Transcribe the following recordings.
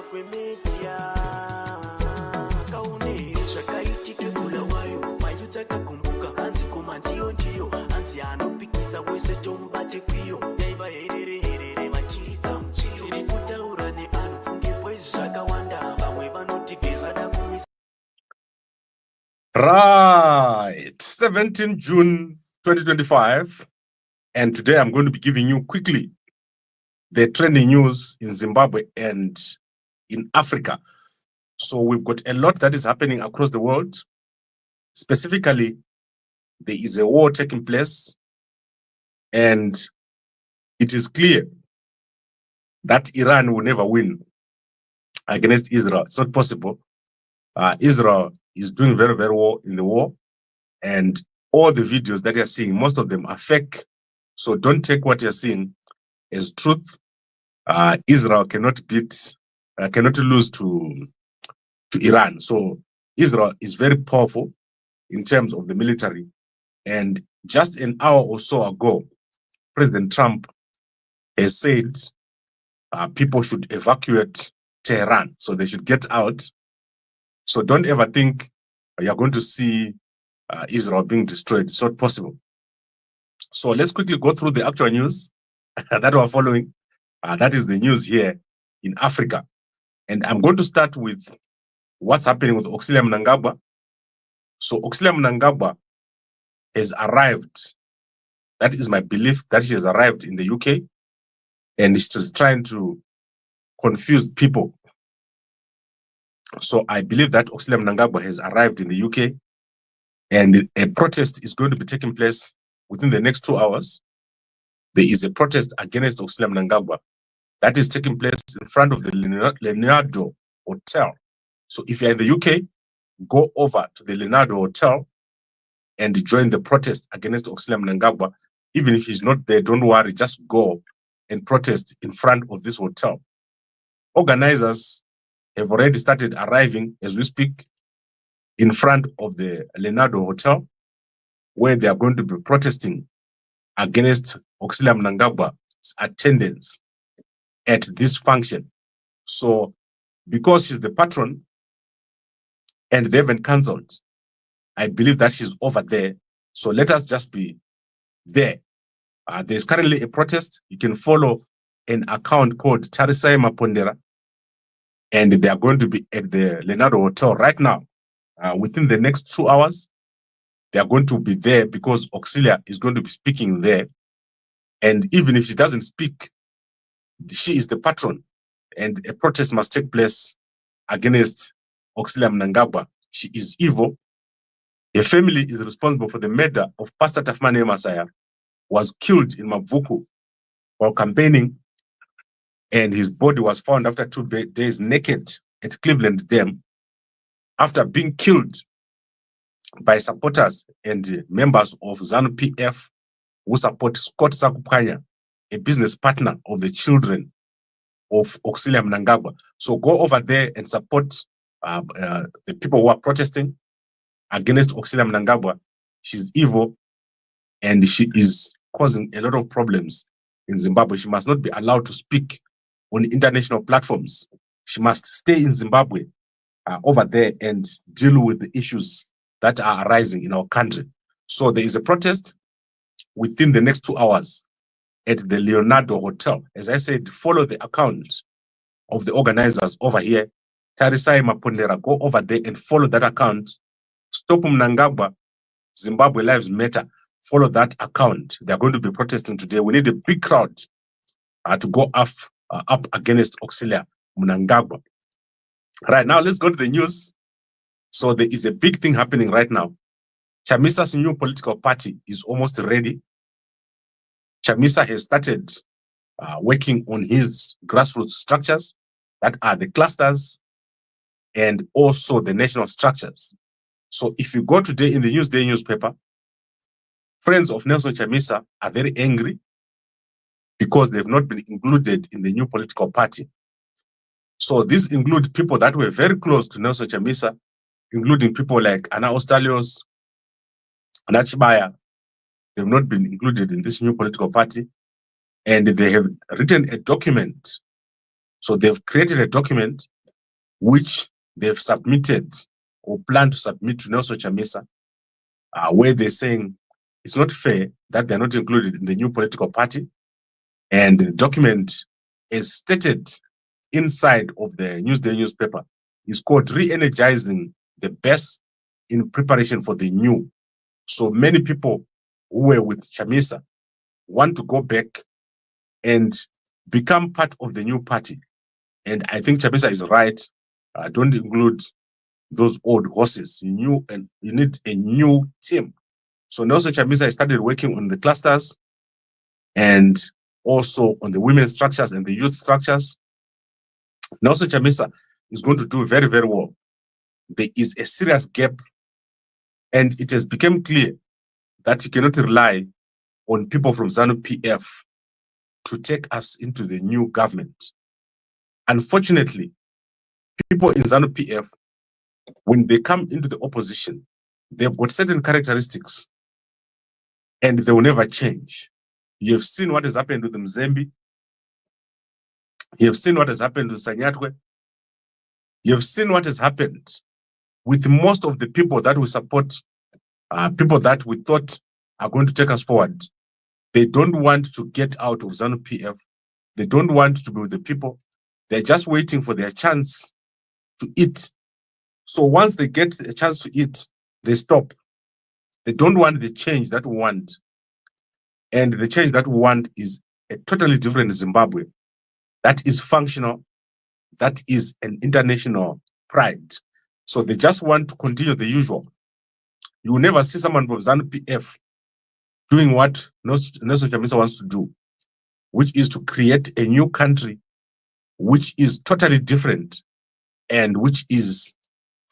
Right, 17 June 2025, and today I'm going to be giving you quickly the trending news in Zimbabwe and in Africa. So we've got a lot that is happening across the world. Specifically, there is a war taking place, and it is clear that Iran will never win against Israel. It's not possible. Israel is doing very, very well in the war, and all the videos that you're seeing, most of them are fake. So don't take what you're seeing as truth. Israel cannot lose to Iran. So Israel is very powerful in terms of the military. And just an hour or so ago, President Trump has said people should evacuate Tehran, so they should get out. So don't ever think you're going to see Israel being destroyed. It's not possible. So let's quickly go through the actual news that we're following. That is the news here in Africa. And I'm going to start with what's happening with Auxilia Mnangagwa. So Auxilia Mnangagwa has arrived. That is my belief, that she has arrived in the UK, and she's trying to confuse people. So I believe that Auxilia Mnangagwa has arrived in the UK, and a protest is going to be taking place within the next 2 hours. There is a protest against Auxilia Mnangagwa that is taking place in front of the Leonardo Hotel. So if you're in the UK, go over to the Leonardo Hotel and join the protest against Auxilia Mnangagwa. Even if he's not there, don't worry, just go and protest in front of this hotel. Organizers have already started arriving as we speak in front of the Leonardo Hotel, where they are going to be protesting against Auxilia Mnangagwa's attendance at this function. So because she's the patron and they haven't cancelled, I believe that she's over there. So let us just be there. There's currently a protest. You can follow an account called Tarisai Mapondera, and they are going to be at the Leonardo Hotel right now. Within the next 2 hours, they are going to be there because Auxilia is going to be speaking there. And even if she doesn't speak, she is the patron, and a protest must take place against Auxilia Mnangagwa. She is evil. Her family is responsible for the murder of Pastor Tafmane Masaya, was killed in Mavuku while campaigning, and his body was found after 2 days naked at Cleveland Dam after being killed by supporters and members of ZANU-PF who support Scott Sakupanya, a business partner of the children of Auxilia Mnangagwa. So go over there and support the people who are protesting against Auxilia Mnangagwa. She's evil, and she is causing a lot of problems in Zimbabwe. She must not be allowed to speak on international platforms. She must stay in Zimbabwe over there and deal with the issues that are arising in our country. So there is a protest within the next 2 hours at the Leonardo Hotel. As I said, follow the account of the organizers over here. Tarisai Mapondera, go over there and follow that account. Stop Mnangagwa, Zimbabwe Lives Matter. Follow that account. They are going to be protesting today. We need a big crowd to go up against Auxilia Mnangagwa. Right now, let's go to the news. So there is a big thing happening right now. Chamisa's new political party is almost ready. Chamisa has started working on his grassroots structures, that are the clusters and also the national structures. So if you go today in the Newsday newspaper, friends of Nelson Chamisa are very angry because they've not been included in the new political party. So these include people that were very close to Nelson Chamisa, including people like Ana Ostalios, Ana Chibaya. They've not been included in this new political party, and they have written a document. So they've created a document which they've submitted or plan to submit to Nelson Chamisa, where they're saying it's not fair that they're not included in the new political party. And the document is stated inside of the Newsday newspaper is called Re-Energizing the Best in Preparation for the New. So many people who were with Chamisa want to go back and become part of the new party. And I think Chamisa is right. Don't include those old horses. You need a new team. So Nelson Chamisa started working on the clusters and also on the women's structures and the youth structures. Nelson Chamisa is going to do very, very well. There is a serious gap, and it has become clear that you cannot rely on people from ZANU-PF to take us into the new government. Unfortunately, people in ZANU-PF, when they come into the opposition, they've got certain characteristics and they will never change. You have seen what has happened with Mzembe. You have seen what has happened with Sanyatwe. You have seen what has happened with most of the people that we support, people that we thought are going to take us forward. They don't want to get out of ZANU-PF. They don't want to be with the people. They're just waiting for their chance to eat. So once they get a chance to eat, they stop. They don't want the change that we want. And the change that we want is a totally different Zimbabwe that is functional, that is an international pride. So they just want to continue the usual. You will never see someone from ZANU-PF doing what Nelson Chamisa wants to do, which is to create a new country which is totally different and which is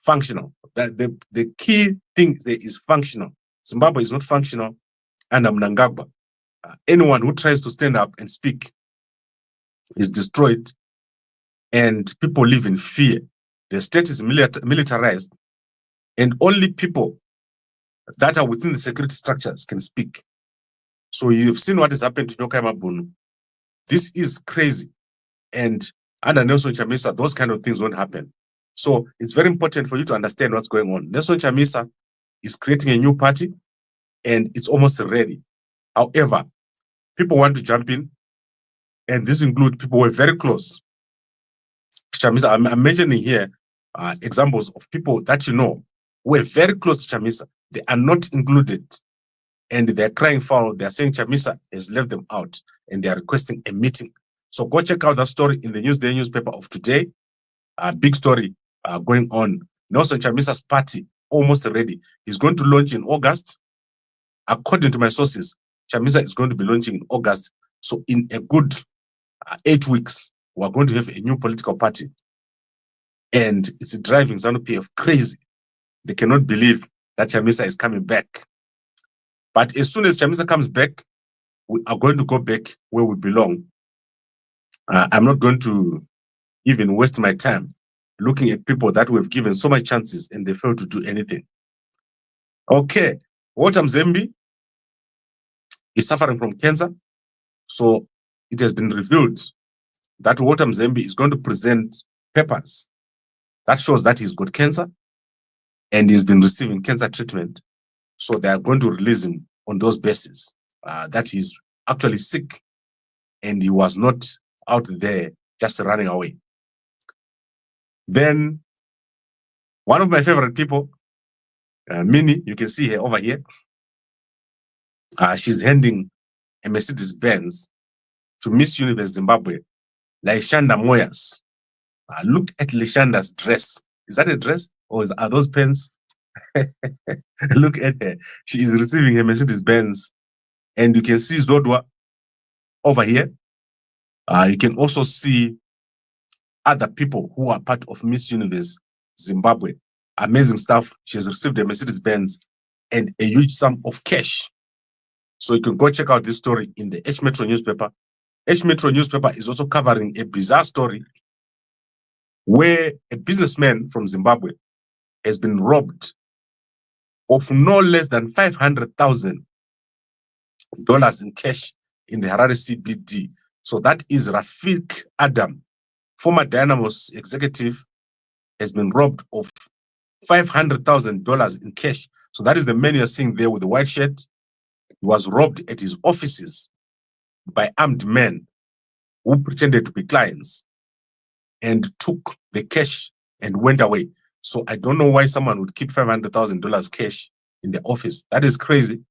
functional. That the key thing there is functional. Zimbabwe is not functional under Mnangagwa. Anyone who tries to stand up and speak is destroyed, and people live in fear. The state is militarized, and only people that are within the security structures can speak. So you've seen what has happened to Nyoka Mabunu. This is crazy. And under Nelson Chamisa, those kind of things won't happen. So it's very important for you to understand what's going on. Nelson Chamisa is creating a new party, and it's almost ready. However, people want to jump in, and this includes people who are very close to Chamisa. I'm mentioning here examples of people that you know who are very close to Chamisa. They are not included, and they're crying foul. They're saying Chamisa has left them out, and they are requesting a meeting. So go check out that story in the Newsday newspaper of today. Big story going on. Nelson Chamisa's party almost ready. He's going to launch in August. According to my sources, Chamisa is going to be launching in August. So in a good 8 weeks, we're going to have a new political party. And it's driving ZANU-PF crazy. They cannot believe that Chamisa is coming back. But as soon as Chamisa comes back, we are going to go back where we belong. I'm not going to even waste my time looking at people that we've given so much chances and they fail to do anything. Okay, Walter Mzembe is suffering from cancer. So it has been revealed that Walter Mzembe is going to present papers that shows that he's got cancer and he's been receiving cancer treatment. So they are going to release him on those bases, that he's actually sick and he was not out there just running away. Then one of my favorite people, Minnie, you can see her over here. She's handing a Mercedes-Benz to Miss Universe Zimbabwe, Laishanda Moyas. Look at Laishanda's dress. Is that a dress or are those pants? Look at her. She is receiving a Mercedes-Benz. And you can see Zodwa over here. You can also see other people who are part of Miss Universe Zimbabwe. Amazing stuff. She has received a Mercedes-Benz and a huge sum of cash. So you can go check out this story in the H Metro newspaper. H Metro newspaper is also covering a bizarre story where a businessman from Zimbabwe has been robbed of no less than $500,000 in cash in the Harare CBD. So that is Rafiq Adams, former Dynamos executive has been robbed of $500,000 in cash. So that is the man you're seeing there with the white shirt. He was robbed at his offices by armed men who pretended to be clients and took the cash and went away. So I don't know why someone would keep $500,000 cash in the office. That is crazy.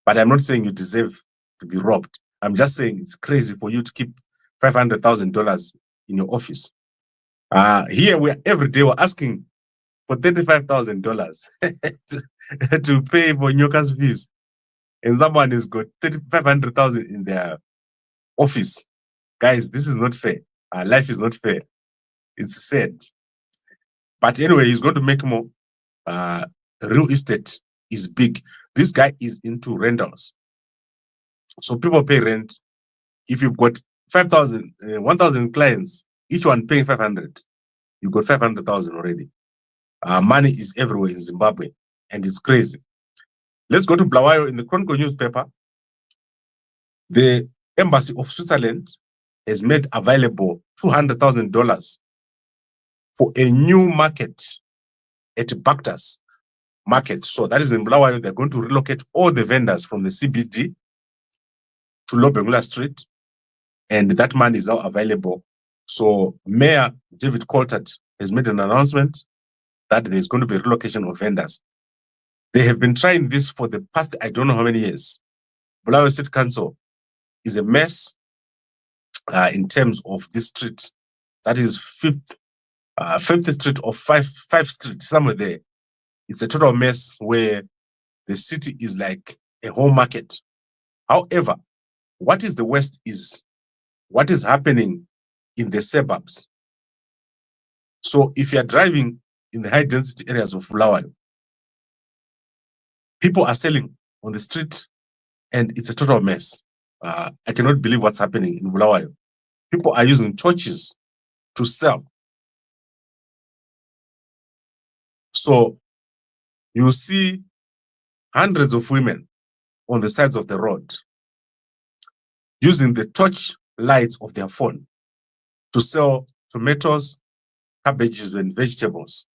But I'm not saying you deserve to be robbed. I'm just saying it's crazy for you to keep $500,000 in your office. Here, every day we're asking for $35,000 to pay for Nyoka's fees. And someone has got $500,000 in their office. Guys, this is not fair. Life is not fair. It's sad. But anyway, he's going to make more. Real estate is big. This guy is into rentals. So people pay rent. If you've got 1,000 clients, each one paying 500, you've got 500,000 already. Money is everywhere in Zimbabwe, and it's crazy. Let's go to Blawayo. In the Chronicle newspaper, the Embassy of Switzerland has made available $200,000 for a new market at Baktas market. So that is in Blawayo. They're going to relocate all the vendors from the CBD to Lobengula Street, and that money is now available. So Mayor David Coltart has made an announcement that there's going to be a relocation of vendors. They have been trying this for the past, I don't know how many years. Bulawayo City Council is a mess in terms of this street. That is 5th Street or 5 Street, somewhere there. It's a total mess where the city is like a home market. However, what is the worst is what is happening in the suburbs. So if you're driving in the high density areas of Bulawayo, people are selling on the street and it's a total mess. I cannot believe what's happening in Bulawayo. People are using torches to sell. So you see hundreds of women on the sides of the road using the torch lights of their phone to sell tomatoes, cabbages, and vegetables.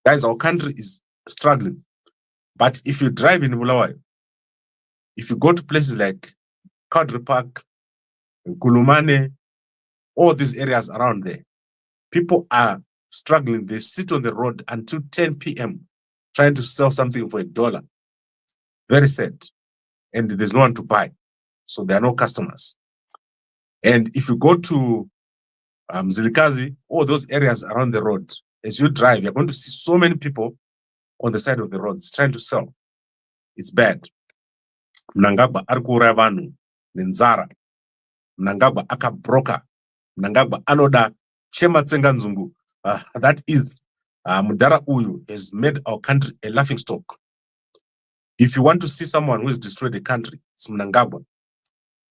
Guys, our country is struggling. But if you drive in Bulawayo, if you go to places like Kadri Park, Kulumane, all these areas around there, people are struggling. They sit on the road until 10 p.m. trying to sell something for $1. Very sad. And there's no one to buy. So there are no customers. And if you go to Zilikazi, all those areas around the road, as you drive, you're going to see so many people on the side of the roads trying to sell. It's bad. Mnangagwa arikura vanhu nenzara. Mnangagwa akabroka. Mnangagwa anoda chema tsenga nzungu. That is, Mudara Uyu has made our country a laughing stock. If you want to see someone who has destroyed the country, it's Mnangagwa.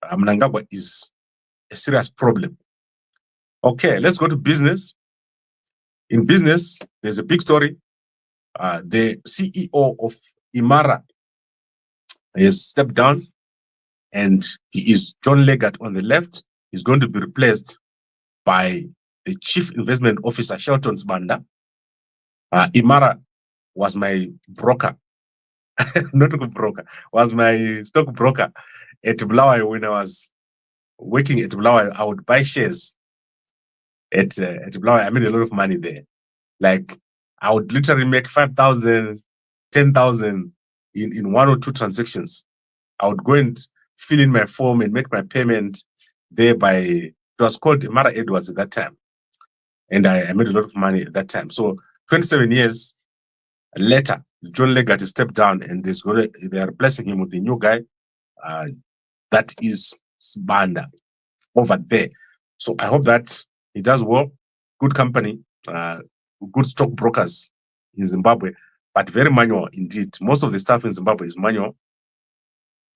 Mnangagwa is a serious problem. Okay, let's go to business. In business, there's a big story. The CEO of Imara has stepped down, and he is John Leggett on the left. He's going to be replaced by the Chief Investment Officer, Shelton Sbanda. Imara was my broker, not a broker, was my stock broker at Bulawayo. When I was working at Bulawayo, I would buy shares at Bulawayo. I made a lot of money there. Like, I would literally make 5,000, 10,000 in 1 or 2 transactions. I would go and fill in my form and make my payment there by, it was called Imara Edwards at that time. And I made a lot of money at that time. So 27 years later, John Leggett stepped down, and they are replacing him with a new guy. That is Sbanda over there. So I hope that he does well. Good company, good stockbrokers in Zimbabwe, but very manual indeed. Most of the stuff in Zimbabwe is manual.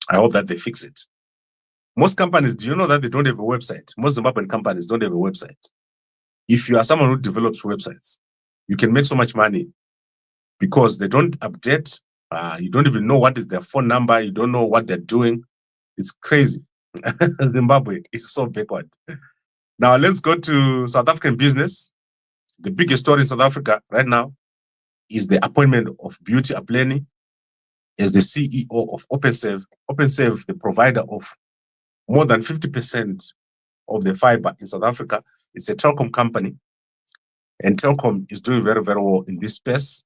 I hope that they fix it. Most companies, do you know that they don't have a website? Most Zimbabwean companies don't have a website. If you are someone who develops websites, you can make so much money because they don't update. You don't even know what is their phone number. You don't know what they're doing. It's crazy. Zimbabwe is so backward. Now let's go to South African business. the biggest story in South Africa right now is the appointment of Beauty Apleni as the CEO of OpenServe. OpenServe, the provider of more than 50% of the fiber in South Africa. It's a telecom company, and telecom is doing very, very well in this space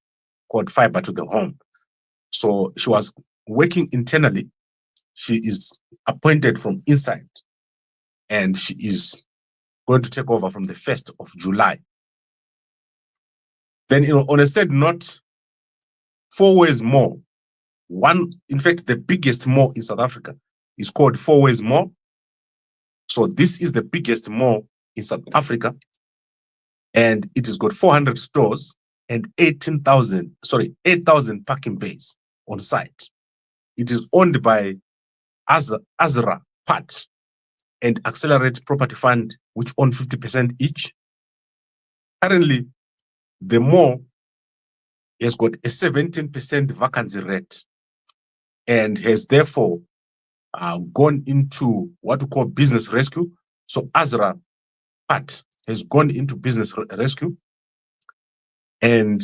called fiber to the home. So she was working internally. She is appointed from inside, and she is going to take over from the 1st of July. Then, on a sad note, 4 Ways Mall, in fact, the biggest mall in South Africa is called 4 Ways Mall. So this is the biggest mall in South Africa, and it has got 400 stores and 8,000 parking bays on site. It is owned by Azra Part and Accelerate Property Fund, which own 50% each. Currently, the mall has got a 17% vacancy rate and has therefore gone into what we call business rescue. So Azra Part has gone into business rescue, and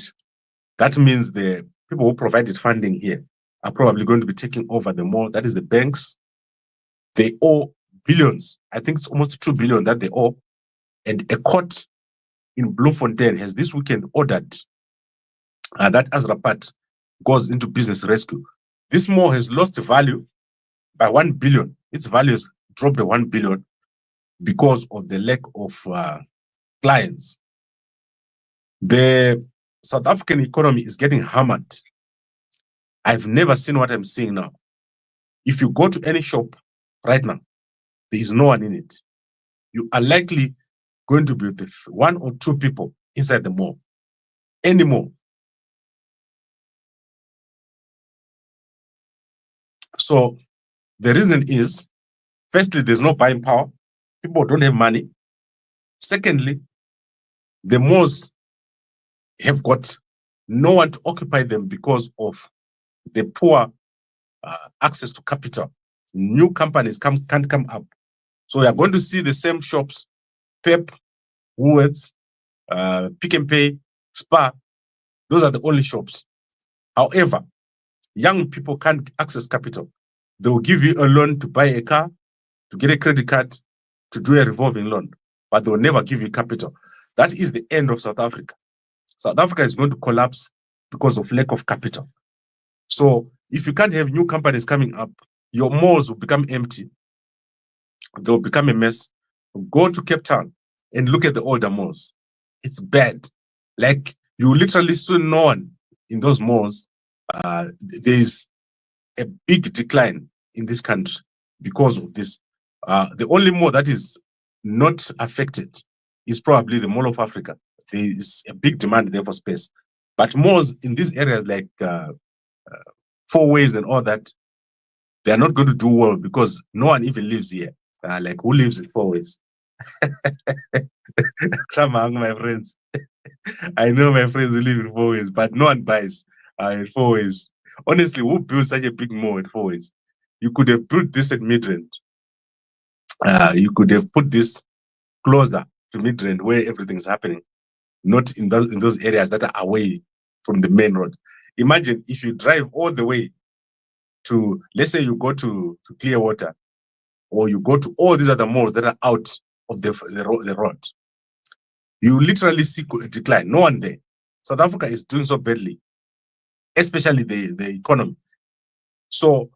that means the people who provided funding here are probably going to be taking over the mall. That is the banks. They owe billions. I think it's almost 2 billion that they owe. And a court in Bloemfontein has this weekend ordered that Azra Part goes into business rescue. This mall has lost value by 1 billion. Its value has dropped by 1 billion because of the lack of clients. The South African economy is getting hammered. I've never seen what I'm seeing now. If you go to any shop right now, there is no one in it. You are likely going to be with 1 or 2 people inside the mall anymore. So the reason is, firstly, there's no buying power. People don't have money. Secondly, the malls have got no one to occupy them because of the poor access to capital. New companies can't come up. So we are going to see the same shops, Pep, Woolworths, Pick and Pay, Spar. Those are the only shops. However, young people can't access capital. They will give you a loan to buy a car, to get a credit card, to do a revolving loan, but they will never give you capital. That is the end of South Africa. South Africa is going to collapse because of lack of capital. So if you can't have new companies coming up, your malls will become empty. They'll become a mess. Go to Cape Town and look at the older malls. It's bad. Like, you literally see no one in those malls. There's a big decline in this country because of this. The only mall that is not affected is probably the Mall of Africa. There is a big demand there for space. But malls in these areas like 4 Ways and all that, they are not going to do well because no one even lives here. Like, who lives in 4 Ways? Some among my friends. I know my friends who live in 4 Ways, but no one buys in 4 Ways. Honestly, who built such a big mall in 4 Ways? You could have built this at Midrand. You could have put this closer to Midrand where everything's happening, not in those areas that are away from the main road. Imagine if you drive all the way to, let's say you go to Clearwater, or you go to all these other malls that are out of the road. You literally see a decline. No one there. South Africa is doing so badly, especially the economy. So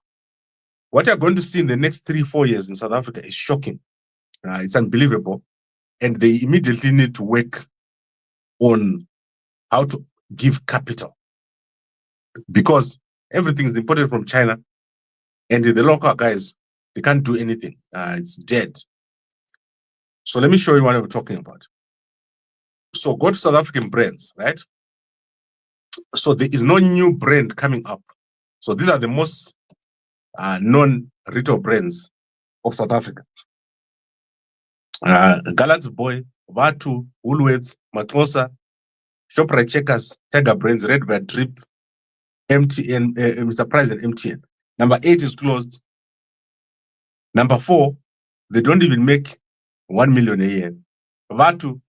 what you're going to see in the next 3-4 years in South Africa is shocking. It's unbelievable. And they immediately need to work on how to give capital, because everything is imported from China, and the local guys, they can't do anything. It's dead. So let me show you what I'm talking about. So go to South African brands, right? So there is no new brand coming up. So these are the most known retail brands of South Africa. Galaxy Boy, Vatu, Woolworths, Matrosa, Shoprite, Checkers, Tiger Brands, Red Bear, Trip, MTN, Mr. Price and MTN. Number 8 is closed. Number 4, they don't even make 1 million a year. Vatu,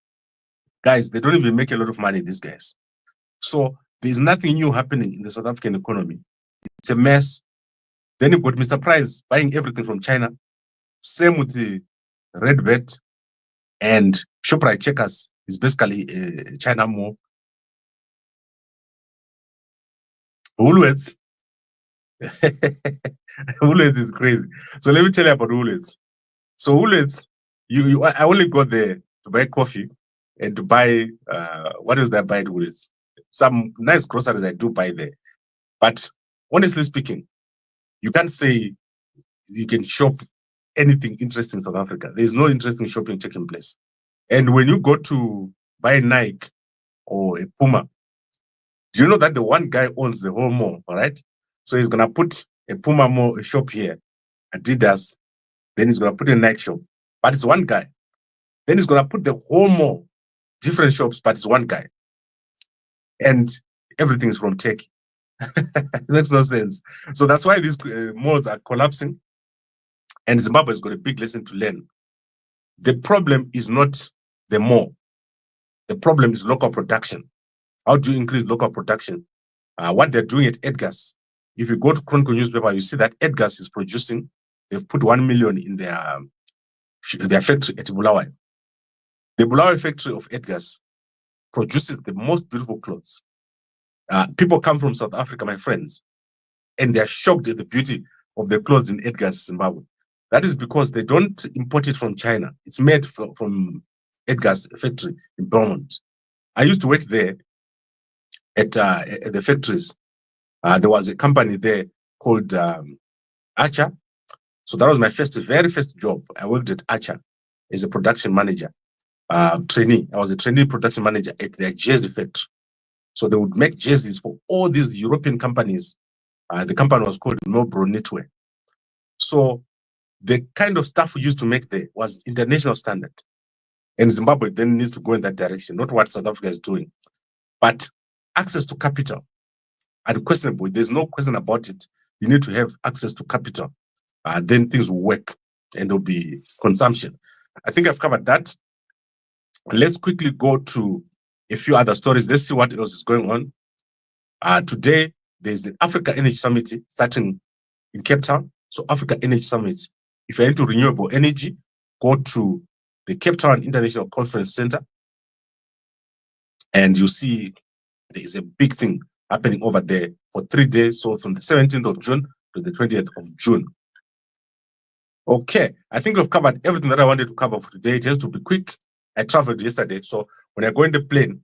Guys, they don't even make a lot of money, these guys. So there's nothing new happening in the South African economy. It's a mess. Then you've got Mr. Price buying everything from China. Same with the Red Bet and ShopRite Checkers is basically China more. Woolworths. Woolworths is crazy. So let me tell you about Woolworths. So Woolworths, I only go there to buy coffee and to buy, what else did I buy at Woolworths? Some nice groceries I do buy there. But honestly speaking, you can't say you can shop anything interesting in South Africa. There's no interesting shopping taking place. And when you go to buy Nike or a Puma, do you know that the one guy owns the whole mall, all right? So he's going to put a Puma mall, a shop here, Adidas, then he's going to put a Nike shop, but it's one guy. Then he's going to put the whole mall, different shops, but it's one guy. And everything's from Turkey. It makes no sense. So that's why these malls are collapsing. And Zimbabwe has got a big lesson to learn. The problem is not the mall. The problem is local production. How do you increase local production? What they're doing at Edgar's. If you go to Chronicle newspaper, you see that Edgar's is producing. They've put 1 million in their factory at Bulawayo. The Bulawayo factory of Edgar's produces the most beautiful clothes. People come from South Africa, my friends, and they're shocked at the beauty of the clothes in Edgar's Zimbabwe. That is because they don't import it from China. It's made from Edgar's factory in Beaumont. I used to work there at the factories. There was a company there called Archer. So that was my very first job. I worked at Archer as a production manager, trainee. I was a trainee production manager at their jersey factory. So they would make jerseys for all these European companies. The company was called Nobro Knitwear. So the kind of stuff we used to make there was international standard. And Zimbabwe then needs to go in that direction, not what South Africa is doing. But access to capital, unquestionable, there's no question about it. You need to have access to capital. Then things will work and there'll be consumption. I think I've covered that. Let's quickly go to a few other stories. Let's see what else is going on. Today, there's the Africa Energy Summit starting in Cape Town. So Africa Energy Summit, if you're into renewable energy, go to the Cape Town International Conference Center and you see there is a big thing happening over there for 3 days. So from the 17th of June to the 20th of June. Okay, I think we've covered everything that I wanted to cover for today. Just to be quick, I traveled yesterday. So when I go in the plane,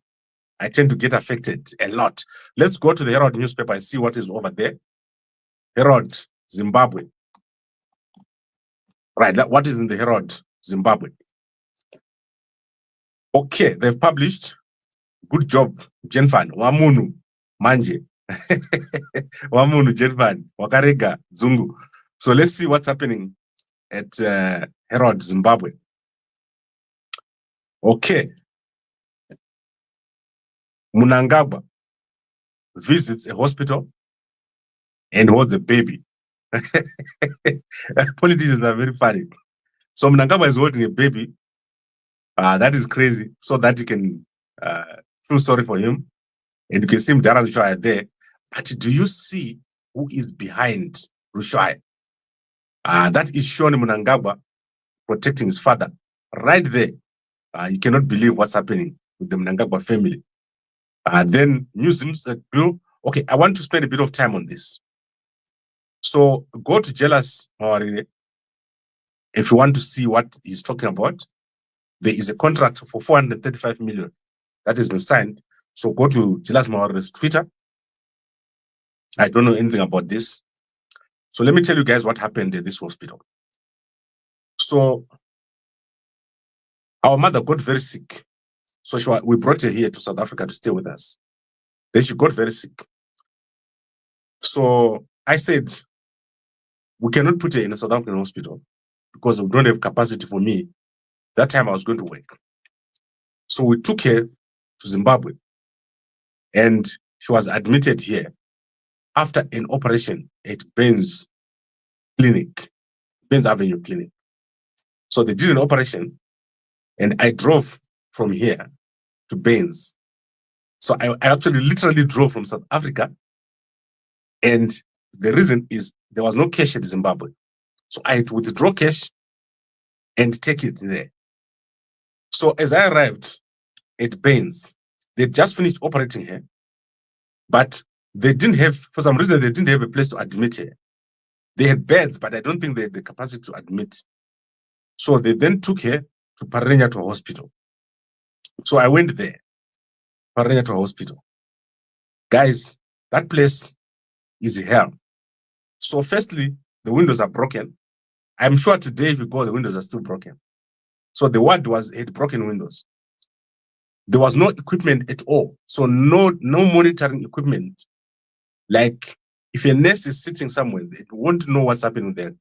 I tend to get affected a lot. Let's go to the Herald newspaper and see what is over there. Herald, Zimbabwe. Right, what is in the Herald, Zimbabwe? Okay, they've published. Good job, Jenfan. Wamunu, Manje. Wamunu, Jenfan. Wakarega, Zungu. So let's see what's happening at Herald, Zimbabwe. Okay. Mnangagwa visits a hospital and holds a baby. Politicians are very funny. So Mnangagwa is holding a baby. That is crazy. So that you can feel sorry for him. And you can see Mdara Rushwaya there. But do you see who is behind Rushwaya? That is Shoni Mnangagwa protecting his father. Right there. You cannot believe what's happening with the Mnangagwa family. Then museums that grew. Okay, I want to spend a bit of time on this. So go to Jealous Mawarire if you want to see what he's talking about. There is a contract for 435 million that has been signed. So go to Jealous Mawarire's Twitter. I don't know anything about this. So let me tell you guys what happened at this hospital. So our mother got very sick. So we brought her here to South Africa to stay with us. Then she got very sick. So I said, we cannot put her in a South African hospital because we don't have capacity for me. That time I was going to work. So we took her to Zimbabwe and she was admitted here after an operation at Ben's clinic, Ben's Avenue Clinic. So they did an operation and I drove from here to Baines. So I actually literally drove from South Africa, and the reason is there was no cash at Zimbabwe. So I had to withdraw cash and take it there. So as I arrived at Baines, they just finished operating here, but they didn't have, for some reason, they didn't have a place to admit her. They had beds, but I don't think they had the capacity to admit. So they then took her to Parenyathwa Hospital. So I went there, Parenyathwa Hospital. Guys, that place is hell. So firstly, the windows are broken. I'm sure today if you go, the windows are still broken. So the ward had broken windows. There was no equipment at all. So no monitoring equipment. Like if a nurse is sitting somewhere, they won't know what's happening with the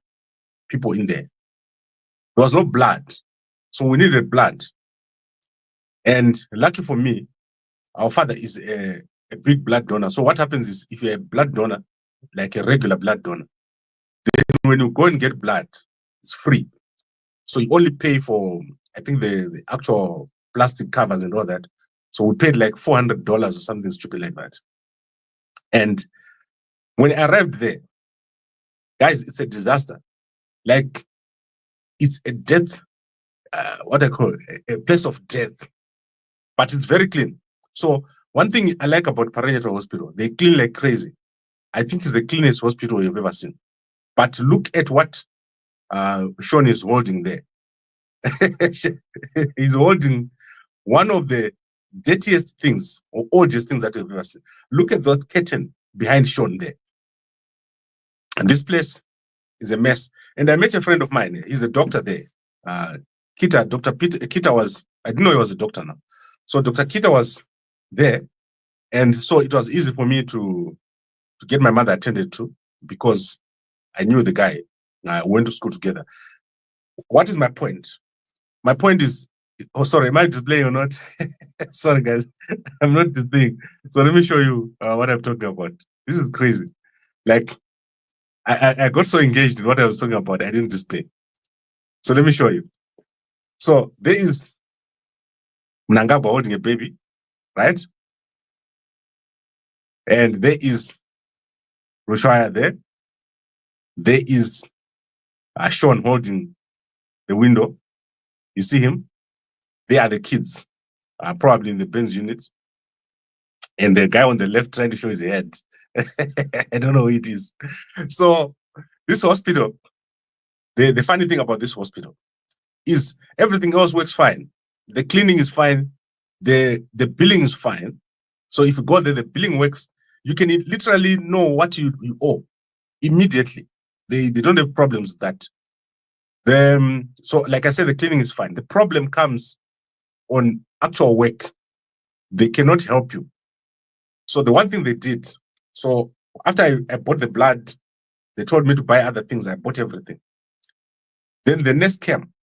people in there. There was no blood. So we needed blood. And lucky for me, our father is a big blood donor. So what happens is if you're a blood donor, like a regular blood donor, then when you go and get blood, it's free. So you only pay for, I think, the actual plastic covers and all that. So we paid like $400 or something stupid like that. And when I arrived there, guys, it's a disaster. Like, it's a death, what I call a place of death. But it's very clean. So one thing I like about Parenyathwa Hospital, they clean like crazy. I think it's the cleanest hospital you've ever seen. But look at what Sean is holding there. He's holding one of the dirtiest things or oldest things that you've ever seen. Look at that curtain behind Sean there. And this place is a mess. And I met a friend of mine. He's a doctor there. Kita, Dr. Kita was, I didn't know he was a doctor now. So Dr. Kita was there. And so it was easy for me to get my mother attended to because I knew the guy. I went to school together. What is my point? My point is, oh, sorry, am I displaying or not? Sorry, guys, I'm not displaying. So let me show you what I'm talking about. This is crazy. Like, I got so engaged in what I was talking about, I didn't display. So let me show you. So there is Mnangagwa holding a baby, right? And there is Rushaya there. There is Sean holding the window. You see him? They are the kids, probably in the Benz unit. And the guy on the left trying to show his head. I don't know who it is. So this hospital, the funny thing about this hospital is everything else works fine. The cleaning is fine. The billing is fine. So if you go there, the billing works. You can literally know what you owe immediately. They don't have problems with that. So like I said, the cleaning is fine. The problem comes on actual work. They cannot help you. So the one thing they did, so after I bought the blood, they told me to buy other things. I bought everything. Then the nurse came.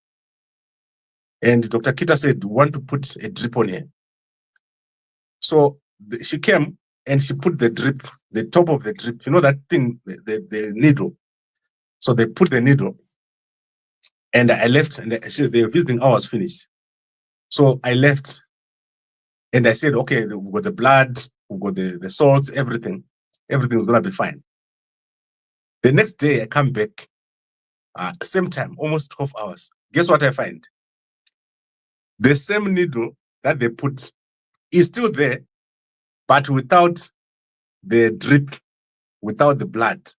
And Dr. Kita said, we want to put a drip on her. So she came and she put the drip, the top of the drip, you know that thing, the needle. So they put the needle. And I left, and the visiting hour was finished. So I left, and I said, okay, we've got the blood, we've got the salts, everything. Everything's going to be fine. The next day, I come back, same time, almost 12 hours. Guess what I find? The same needle that they put is still there, but without the drip, without the blood.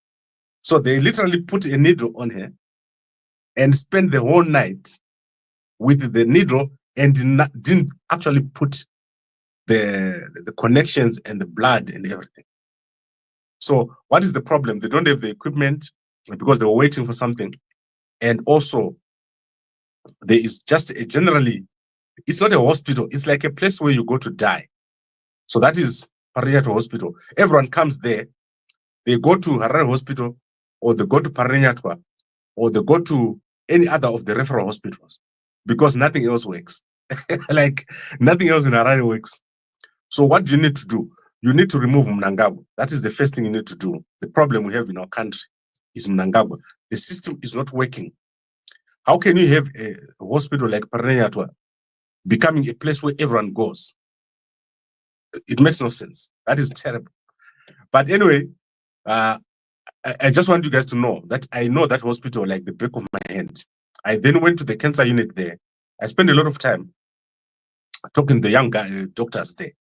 So they literally put a needle on her and spent the whole night with the needle and didn't actually put the connections and the blood and everything. So what is the problem? They don't have the equipment because they were waiting for something. And also, there is just generally, it's not a hospital. It's like a place where you go to die. So that is Parenyathwa Hospital. Everyone comes there. They go to Harare Hospital, or they go to Parenyathwa, or they go to any other of the referral hospitals because nothing else works. Like nothing else in Harare works. So what do you need to do? You need to remove Mnangagwa. That is the first thing you need to do. The problem we have in our country is Mnangagwa. The system is not working. How can you have a hospital like Parenyathwa becoming a place where everyone goes? It makes no sense. That is terrible. But anyway, I just want you guys to know that I know that hospital like the back of my hand. I then went to the cancer unit there. I spent a lot of time talking to the young doctors there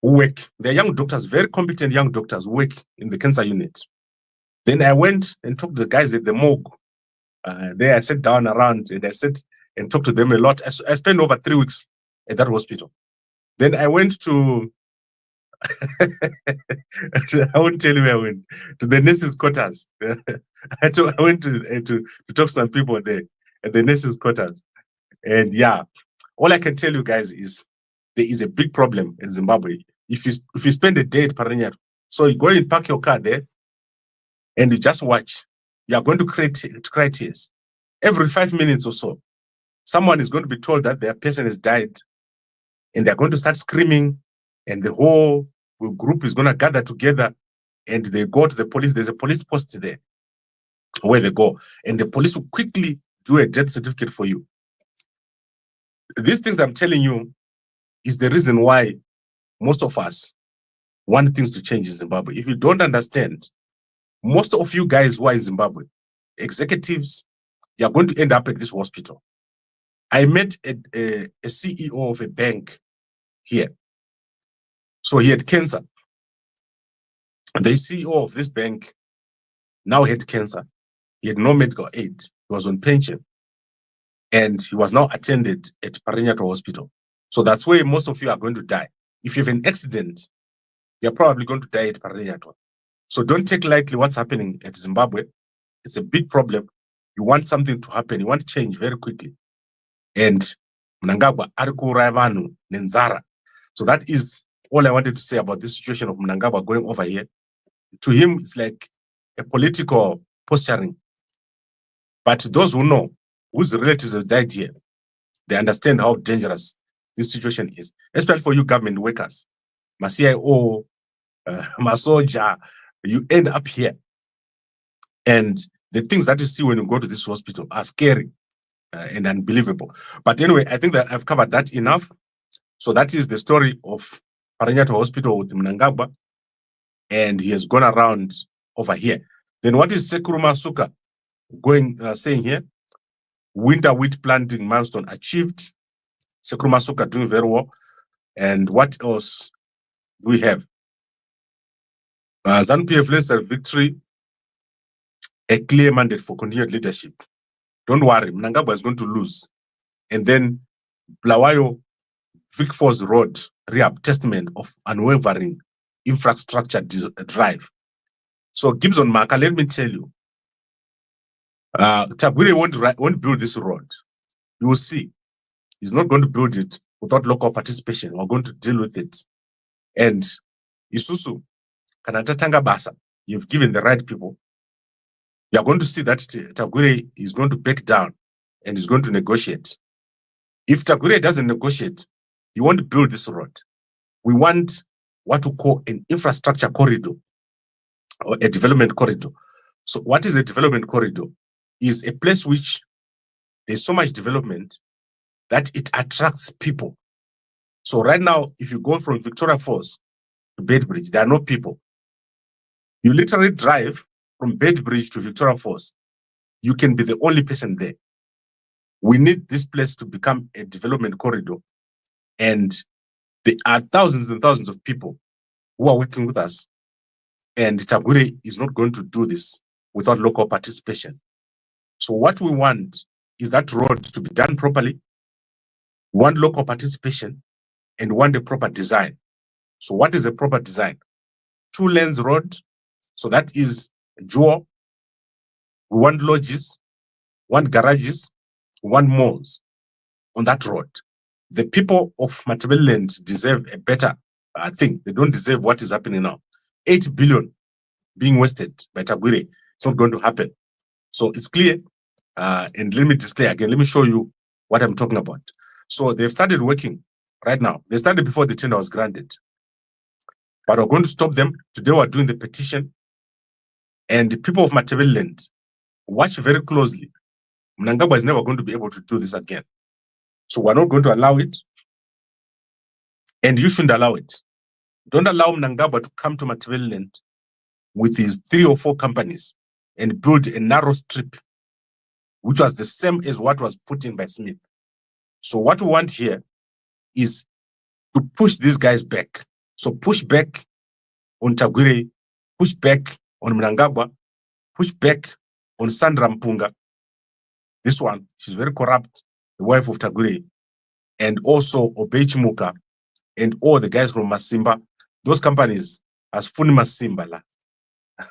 who work. They're young doctors, very competent young doctors who work in the cancer unit. Then I went and talked to the guys at the morgue. There I sat down around and I sat and talked to them a lot. I spent over 3 weeks at that hospital. Then I went to, I won't tell you where I went, to the nurses' quarters. I went to talk to some people there at the nurses' quarters. And yeah, all I can tell you guys is there is a big problem in Zimbabwe. If you spend a day at Parañato, so you go and park your car there and you just watch, you are going to cry tears. Every 5 minutes or so, someone is going to be told that their person has died and they're going to start screaming and the whole group is going to gather together and they go to the police. There's a police post there where they go and the police will quickly do a death certificate for you. These things I'm telling you is the reason why most of us want things to change in Zimbabwe. If you don't understand, most of you guys who are in Zimbabwe, executives, you are going to end up at this hospital. I met a CEO of a bank here. So he had cancer. The CEO of this bank now had cancer. He had no medical aid. He was on pension. And he was now attended at Parañato Hospital. So that's where most of you are going to die. If you have an accident, you're probably going to die at Parañato. So don't take lightly what's happening at Zimbabwe. It's a big problem. You want something to happen. You want change very quickly. And Mnangagwa arikuuraya vanhu nenzara. So that is all I wanted to say about this situation of Mnangagwa going over here. To him, it's like a political posturing. But those who know, whose relatives have died here, they understand how dangerous this situation is, especially for you government workers. CIO, Masoja, you end up here. And the things that you see when you go to this hospital are scary and unbelievable. But anyway, I think that I've covered that enough. So that is the story of Parañato Hospital with Mnangagwa. And he has gone around over here. Then what is Sekuruma Suka saying here? Winter wheat planting milestone achieved. Sekuruma Suka doing very well. And what else do we have? ZANU-PF Lensel victory, a clear mandate for continued leadership. Don't worry, Mnangagwa is going to lose. And then Bulawayo Vic Falls Road rehab testament of unwavering infrastructure drive. So Gibson Maka, let me tell you, Tabwire won't build this road. You will see. He's not going to build it without local participation. We're going to deal with it. And Isusu, Kanatatanga Basa, you've given the right people. You are going to see that Tabwire is going to back down and is going to negotiate. If Tabwire doesn't negotiate, he won't build this road. We want what we call an infrastructure corridor or a development corridor. So what is a development corridor? Is a place which there's so much development that it attracts people. So right now, if you go from Victoria Falls to Bedbridge, there are no people. You literally drive from Bedbridge to Victoria Falls. You can be the only person there. We need this place to become a development corridor. And there are thousands and thousands of people who are working with us. And Tabwire is not going to do this without local participation. So what we want is that road to be done properly, want local participation, and want a proper design. So what is a proper design? 2 lanes road. So that is dual. We want lodges, want garages, want malls on that road. The people of Matabeleland deserve a better thing. They don't deserve what is happening now. 8 billion being wasted by Tabwire. It's not going to happen. So it's clear. And let me display again. Let me show you what I'm talking about. So they've started working right now. They started before the tender was granted. But we're going to stop them. Today we're doing the petition. And the people of Matabeleland, watch very closely. Mnangagwa is never going to be able to do this again. So we're not going to allow it. And you shouldn't allow it. Don't allow Mnangagwa to come to Matabeleland with his 3 or 4 companies and build a narrow strip, which was the same as what was put in by Smith. So what we want here is to push these guys back. So push back on Tagwire, push back on Mnangagwa, push back on Sandra Mpunga. This one, she's very corrupt, the wife of Tagwire, and also Obeichimuka and all the guys from Masimba. Those companies as Funi Masimba.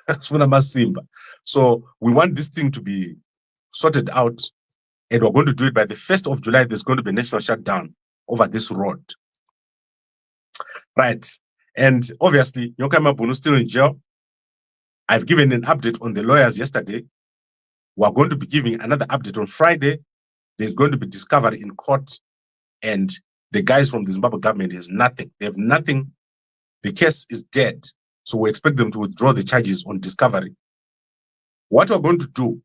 Masimba. So we want this thing to be sorted out, and we're going to do it by the 1st of July. There's going to be a national shutdown over this road. Right. And obviously, Nyoka Mabunu still in jail. I've given an update on the lawyers yesterday. We're going to be giving another update on Friday. There's going to be discovery in court, and the guys from the Zimbabwe government has nothing. They have nothing. The case is dead. So we expect them to withdraw the charges on discovery. What we're going to do,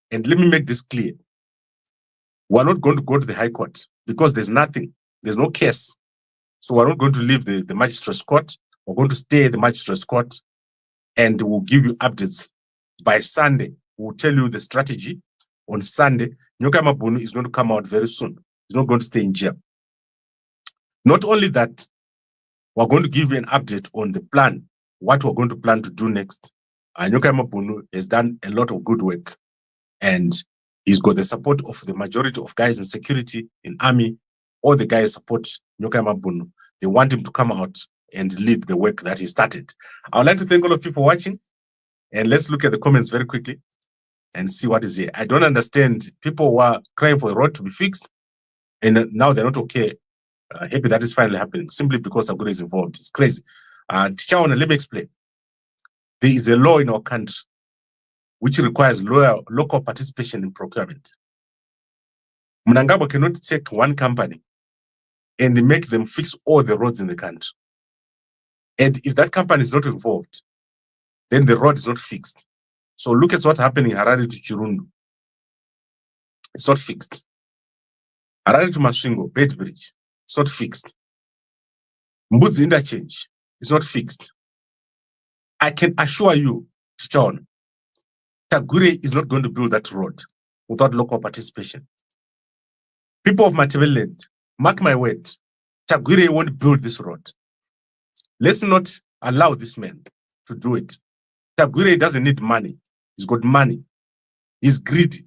and let me make this clear, we're not going to go to the High Court because there's nothing. There's no case. So we're not going to leave the magistrate's court. We're going to stay at the magistrate's court, and we'll give you updates by Sunday. We'll tell you the strategy on Sunday. Nyoka Mabunu is going to come out very soon. He's not going to stay in jail. Not only that, we're going to give you an update on the plan, what we're going to plan to do next. Nyoka Mabunu has done a lot of good work, and he's got the support of the majority of guys in security, in army. All the guys support Nyoka Mabunu. They want him to come out and lead the work that he started. I would like to thank all of you for watching, and let's look at the comments very quickly and see what is here. I don't understand. People were crying for a road to be fixed, and now they're not okay. Happy that is finally happening, simply because Tagwire is involved. It's crazy. Tichaona, let me explain. There is a law in our country which requires local participation in procurement. Mnangagwa cannot take one company and make them fix all the roads in the country. And if that company is not involved, then the road is not fixed. So look at what's happening in Harare to Chirundu. It's not fixed. Harare to Masvingo, Bed Bridge, it's not fixed. Mbudzi interchange, it's not fixed. I can assure you, John, Tagwire is not going to build that road without local participation. People of Matabeleland, mark my word, Tagwire won't build this road. Let's not allow this man to do it. Tagwire doesn't need money. He's got money. He's greedy.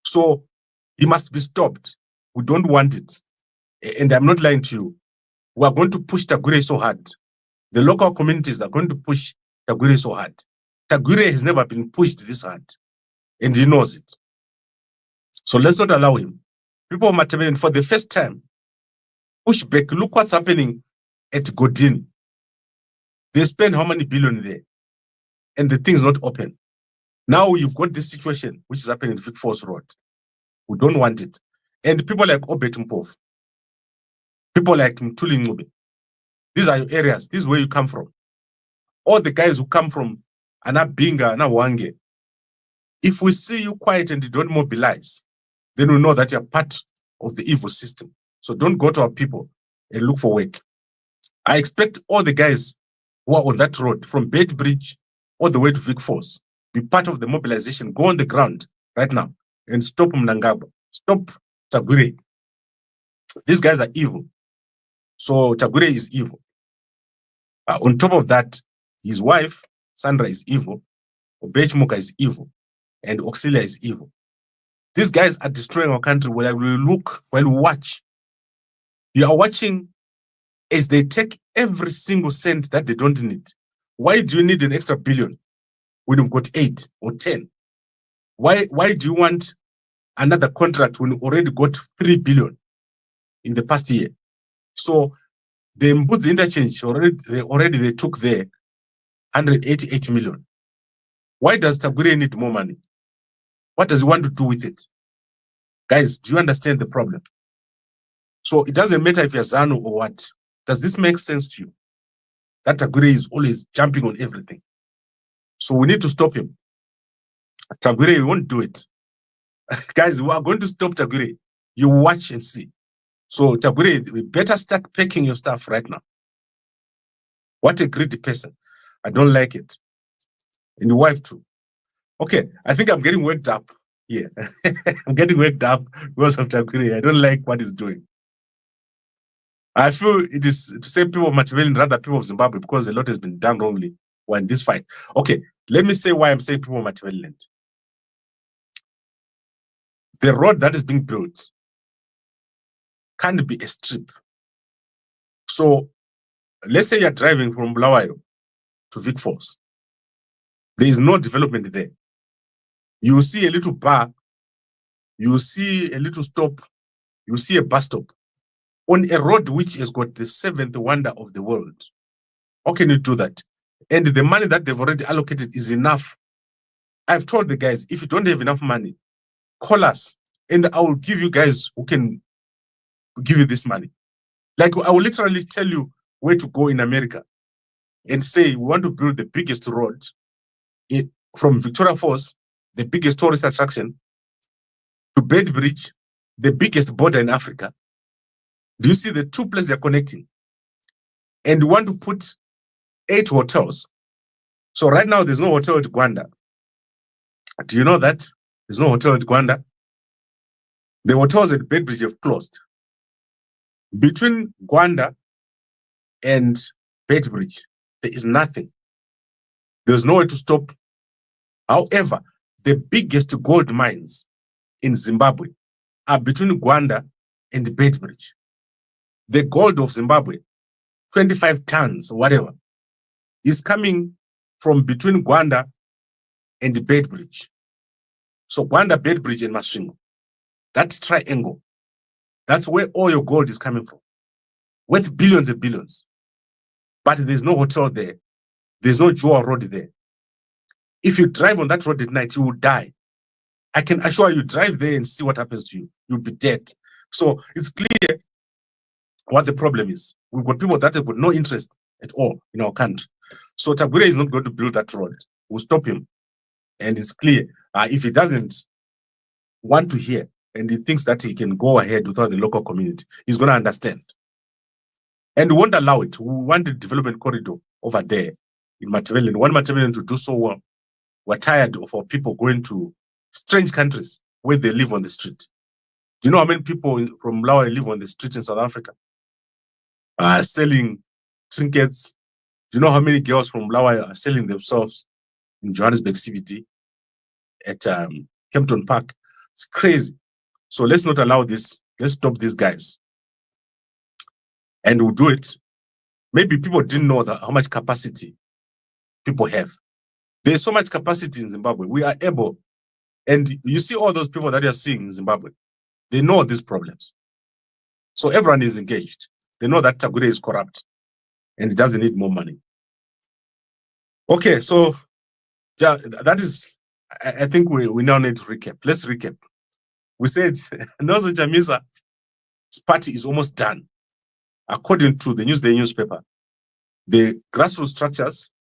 So he must be stopped. We don't want it. And I'm not lying to you. We are going to push Tagwire so hard. The local communities are going to push Tagwire so hard. Tagwire has never been pushed this hard, and he knows it. So let's not allow him. People of Matabeleland, for the first time, push back. Look what's happening at Godini. They spend how many billion there, and the thing is not open. Now you've got this situation which is happening in Vic Falls Road. We don't want it. And people like Obet Mpov, people like Mtuli Ngube, these are your areas. This is where you come from. All the guys who come from Anabinga, Anawange, if we see you quiet and you don't mobilize, then we know that you're part of the evil system. So don't go to our people and look for work. I expect all the guys who are on that road from Bait Bridge all the way to Vic Falls be part of the mobilization. Go on the ground right now and stop Mnangagwa. Stop Tagwire. These guys are evil. So Tagwire is evil. On top of that, his wife, Sandra, is evil. Obeichimuka is evil. And Auxilia is evil. These guys are destroying our country while we look, while we watch. You are watching as they take every single cent that they don't need. Why do you need an extra billion when you've got 8 or 10? Why do you want another contract when you already got 3 billion in the past year? So the Mbudzi interchange already they took there 188 million. Why does Tagwire need more money? What does he want to do with it? Guys, do you understand the problem? So it doesn't matter if you're ZANU or what. Does this make sense to you? That Tagwire is always jumping on everything. So we need to stop him. Tagwire won't do it. Guys, we are going to stop Tagwire. You watch and see. So Tagwire, we better start packing your stuff right now. What a greedy person. I don't like it. And your wife too. Okay, I think I'm getting worked up here. I'm getting worked up because of Tagore. I don't like what he's doing. I feel it is to say people of Machiavelli rather people of Zimbabwe because a lot has been done wrongly while in this fight. Okay, let me say why I'm saying people of Machiavelli. The road that is being built can't be a strip. So let's say you're driving from Bulawayo to Vic Falls. There is no development there. You see a little bar, you see a little stop, you see a bus stop on a road which has got the seventh wonder of the world. How can you do that? And the money that they've already allocated is enough. I've told the guys, if you don't have enough money, call us and I will give you guys who can give you this money. Like I will literally tell you where to go in America and say, we want to build the biggest road from Victoria Falls, the biggest tourist attraction, to Bedbridge, the biggest border in Africa. Do you see the two places they're connecting? And we want to put 8 hotels. So right now, there's no hotel at Gwanda. Do you know that? There's no hotel at Gwanda. The hotels at Bedbridge have closed. Between Gwanda and Bedbridge, there is nothing. There's nowhere to stop. However, the biggest gold mines in Zimbabwe are between Gwanda and Bedbridge. The gold of Zimbabwe, 25 tons, whatever, is coming from between Gwanda and Bedbridge. So Gwanda, Bedbridge, and Masvingo, that triangle, that's where all your gold is coming from, worth billions and billions. But there's no hotel there. There's no jewel road there. If you drive on that road at night, you will die. I can assure you, drive there and see what happens to you. You'll be dead. So it's clear what the problem is. We've got people that have got no interest at all in our country. So Tagore is not going to build that road. We'll stop him. And it's clear, if he doesn't want to hear and he thinks that he can go ahead without the local community, he's going to understand. And we won't allow it. We want the development corridor over there in Machiavelli. We want Machiavelli to do so well. We're tired of our people going to strange countries where they live on the street. Do you know how many people from Malawi live on the street in South Africa? Selling trinkets. Do you know how many girls from Malawi are selling themselves in Johannesburg CBD at Kempton Park? It's crazy. So let's not allow this. Let's stop these guys. And we'll do it. Maybe people didn't know how much capacity people have. There's so much capacity in Zimbabwe. We are able. And you see all those people that you are seeing in Zimbabwe, they know these problems. So everyone is engaged. They know that Tagore is corrupt and he doesn't need more money. Okay, so yeah, that is, I think we now need to recap. Let's recap. We said Nelson Chamisa's party is almost done. According to the Newsday newspaper, the grassroots structures,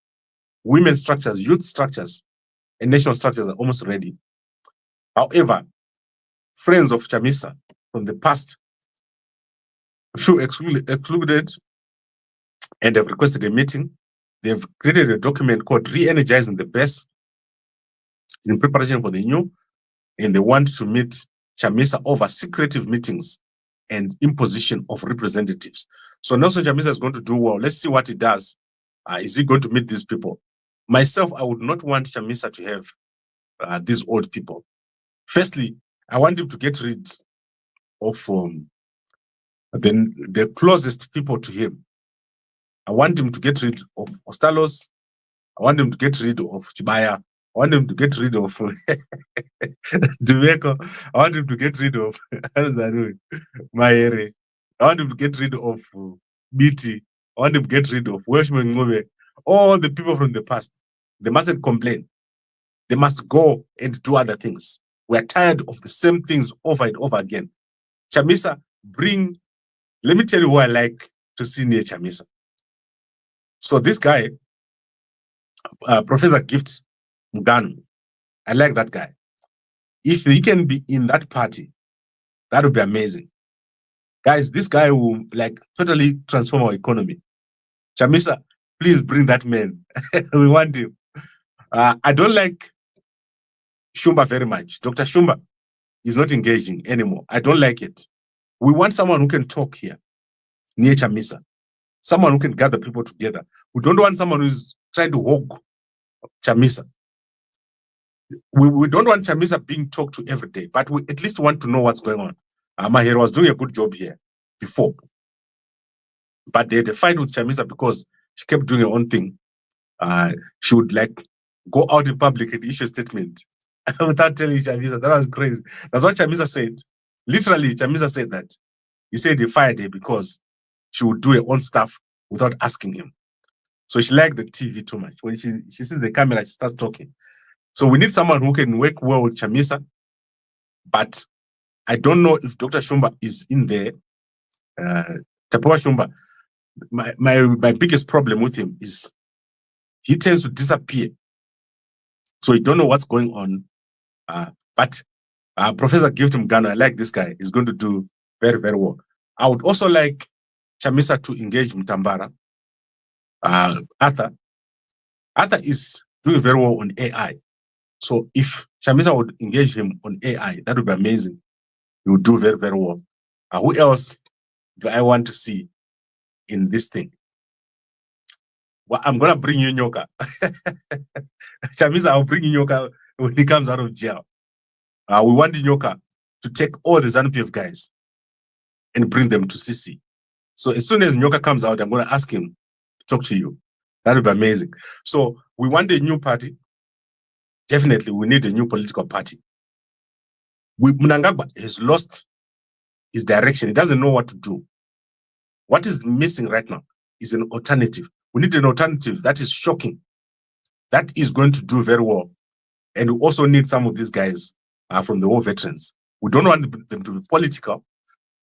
women structures, youth structures, and national structures are almost ready. However, friends of Chamisa from the past feel excluded and have requested a meeting. They've created a document called Re-Energizing the Base in preparation for the new, and they want to meet Chamisa over secretive meetings and imposition of representatives. So Nelson Chamisa is going to do well. Let's see what he does. Is he going to meet these people? Myself, I would not want Chamisa to have these old people. Firstly, I want him to get rid of the closest people to him. I want him to get rid of Ostalos. I want him to get rid of Chibaya. I want him to get rid of Dumeko. I want him to get rid of Maere. I want him to get rid of BT. I want him to get rid of Welshman Ngube. All the people from the past. They mustn't complain. They must go and do other things. We're tired of the same things over and over again. Chamisa, let me tell you who I like to see near Chamisa. So this guy, Professor Gift Muganu, I like that guy. If he can be in that party, that would be amazing. Guys, this guy will like totally transform our economy. Chamisa, Please bring that man. We want him. I don't like Shumba very much. Dr. Shumba is not engaging anymore. I don't like it. We want someone who can talk here, near Chamisa. Someone who can gather people together. We don't want someone who's trying to hog Chamisa. We don't want Chamisa being talked to every day, but we at least want to know what's going on. Mahero was doing a good job here before. But they had a fight with Chamisa because she kept doing her own thing. She would like go out in public and issue a statement without telling Chamisa. That was crazy. That's what Chamisa said. Literally, Chamisa said that. He said he fired her because she would do her own stuff without asking him. So she liked the TV too much. When she sees the camera, she starts talking. So we need someone who can work well with Chamisa. But I don't know if Dr. Shumba is in there. Tapewa Shumba, my biggest problem with him is he tends to disappear. So you don't know what's going on. But Professor Gift Mgano, I like this guy. He's going to do very, very well. I would also like Chamisa to engage Mtambara. Arthur is doing very well on AI. So if Chamisa would engage him on AI, that would be amazing. He would do very, very well. Who else do I want to see in this thing? Well, I'm going to bring you Nyoka. Chamisa, I'll bring you Nyoka when he comes out of jail. We want Nyoka to take all the ZANU-PF guys and bring them to CC. So as soon as Nyoka comes out, I'm going to ask him to talk to you. That would be amazing. So we want a new party. Definitely, we need a new political party. Mnangagwa has lost his direction. He doesn't know what to do. What is missing right now is an alternative. We need an alternative that is shocking, that is going to do very well. And we also need some of these guys from the war veterans. We don't want them to be political,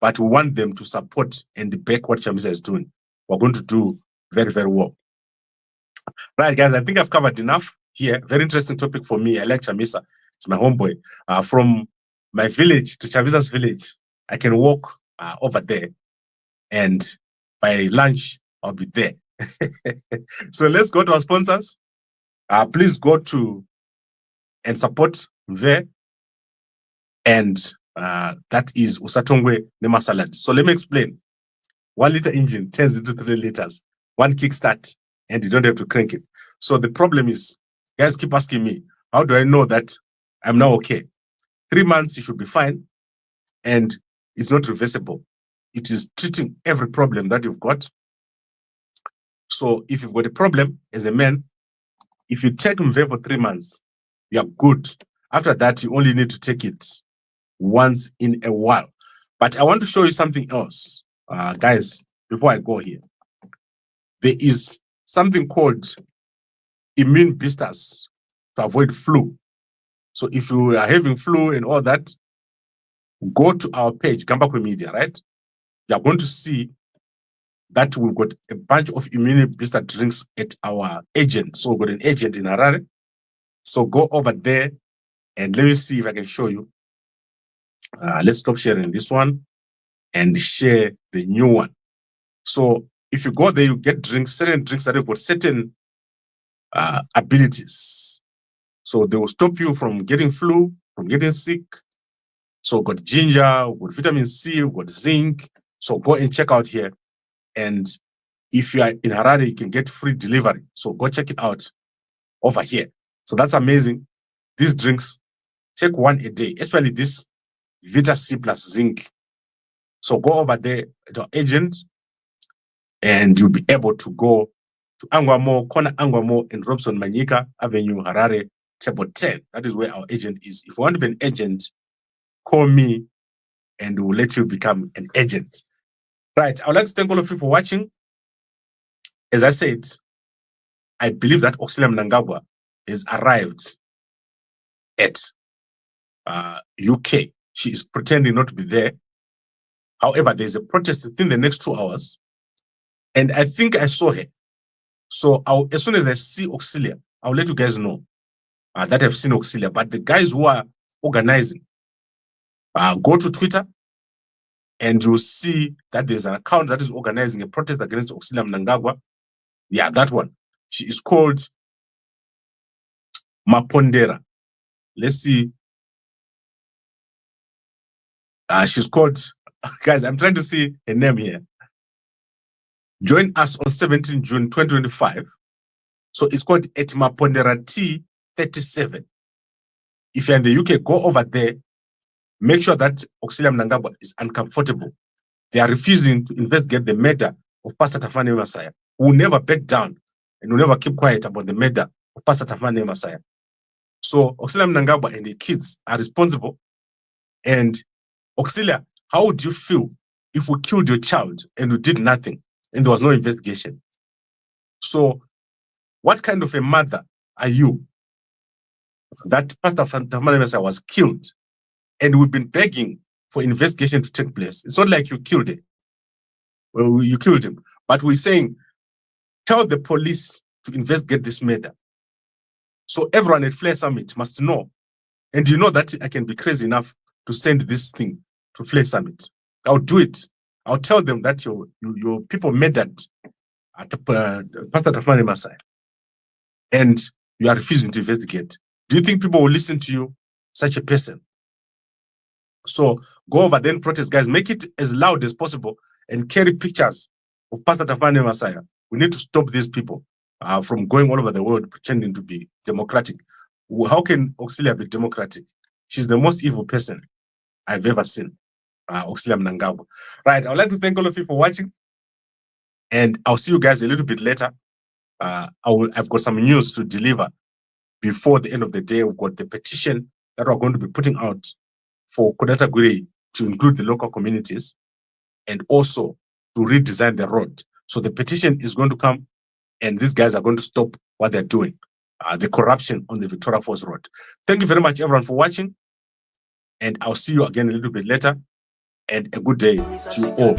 but we want them to support and back what Chamisa is doing. We're going to do very, very well. Right, guys, I think I've covered enough here. Very interesting topic for me. I like Chamisa. It's my homeboy. From my village to Chamisa's village, I can walk over there, and by lunch, I'll be there. So let's go to our sponsors. Please go to and support Mve, and that is Usatongwe Nema Salad. So let me explain. 1 liter engine turns into 3 liters. 1 kickstart, and you don't have to crank it. So the problem is, guys keep asking me, how do I know that I'm now okay? 3 months, you should be fine, and it's not reversible. It is treating every problem that you've got. So if you've got a problem as a man, if you take Mve for 3 months, you're good. After that, you only need to take it once in a while. But I want to show you something else. Guys, before I go here, there is something called immune boosters to avoid flu. So if you are having flu and all that, go to our page, Gambakwe Media, right? You are going to see that we've got a bunch of immune booster drinks at our agent. So we've got an agent in Harare. So go over there and let me see if I can show you. Let's stop sharing this one and share the new one. So if you go there, you get drinks, certain drinks that have got certain abilities. So they will stop you from getting flu, from getting sick. So we've got ginger, we've got vitamin C, we've got zinc. So go and check out here. And if you are in Harare, you can get free delivery. So go check it out over here. So that's amazing. These drinks, take 1 a day, especially this Vita C plus zinc. So go over there to our agent, and you'll be able to go to Angwamo, Corner Angwamo in Robson Manyika Avenue, Harare, table 10. That is where our agent is. If you want to be an agent, call me and we'll let you become an agent. Right. I would like to thank all of you for watching. As I said, I believe that Auxilia Mnangagwa has arrived at UK. She is pretending not to be there. However, there's a protest within the next 2 hours. And I think I saw her. So as soon as I see Auxilia, I'll let you guys know that I've seen Auxilia. But the guys who are organizing, go to Twitter and you'll see that there's an account that is organizing a protest against Auxilia Mnangagwa. Yeah, that one. She is called Mapondera. Let's see. She's called, guys, I'm trying to see her name here. Join us on 17 June 2025. So it's called Mapondera T37. If you're in the UK, go over there. Make sure that Auxilia Mnangagwa is uncomfortable. They are refusing to investigate the murder of Pastor Tafane Messiah, who will never back down and will never keep quiet about the murder of Pastor Tafane Messiah. So Auxilia Mnangagwa and the kids are responsible. And Auxilia, how would you feel if we killed your child and we did nothing and there was no investigation? So what kind of a mother are you that Pastor Tafane Messiah was killed and we've been begging for investigation to take place? It's not like you killed it. Well, you killed him. But we're saying, tell the police to investigate this murder. So everyone at Flair Summit must know. And you know that I can be crazy enough to send this thing to Flair Summit. I'll do it. I'll tell them that your people murdered at Pastor Tafane Messiah. And you are refusing to investigate. Do you think people will listen to you, such a person? So go over there and protest, guys. Make it as loud as possible and carry pictures of Pastor Tafane Messiah. We need to stop these people from going all over the world pretending to be democratic. How can Auxilia be democratic? She's the most evil person I've ever seen, Auxilia Mnangagwa. Right, I'd like to thank all of you for watching. And I'll see you guys a little bit later. I've got some news to deliver before the end of the day. We've got the petition that we're going to be putting out for Kodata Guri to include the local communities and also to redesign the road. So the petition is going to come and these guys are going to stop what they're doing, the corruption on the Victoria Falls Road. Thank you very much, everyone, for watching. And I'll see you again a little bit later. And a good day to you all.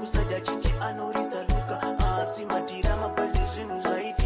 Kusada chichi anoridza luka asi matira mabwezi zvinhu zvaiti